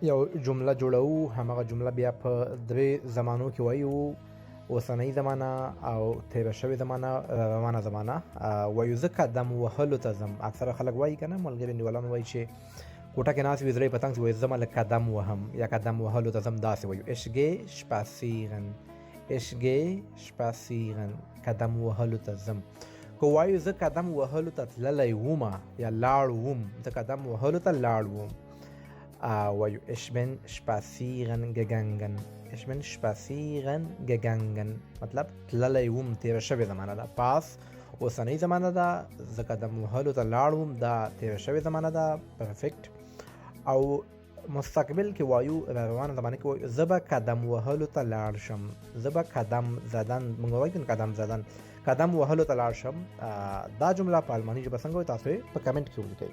یو جمله جوړو، همغه جمله بیا په درې زمانو کې وایو: اوسنۍ زمانه او تېره شوې زمانه، روانه زمانه. وایو زه قدم وهلو ته ځم. اکثره خلک وایي که نه، ملګري نیولان وایي چې کوټه کې ناست وي، زړه یې پتنګ شي، وایي زه مله قدم وهم یا قدم وهلو ته ځم. داسې وایو: ich gehe spazieren. ich gehe spazieren. قدم وهلو ته ځم. که وایو زه قدم وهلو ته تللی ومه یا لاړ وم، زه قدم وهلو ته لاړ وم، وایو ich bin spazieren gegangen. ich bin spazieren gegangen مطلب تللی وم، تېره شوې زمانه ده. پاس اوسنۍ زمانه ده، زه قدم وهلو ته لاړ وم، دا تېره شوې زمانه ده. پرفیکټ. او مستقبل کې وایو، روانه زمانه کې وایو زه به قدم وهلو ته لاړ شم. زه به قدم زدن، موږ وایو قدم زدن، قدم وهلو ته لاړ شم. دا جمله په الماني ژبه څنګه وایي، تاسو یې په کمنټ کې ولیکئ.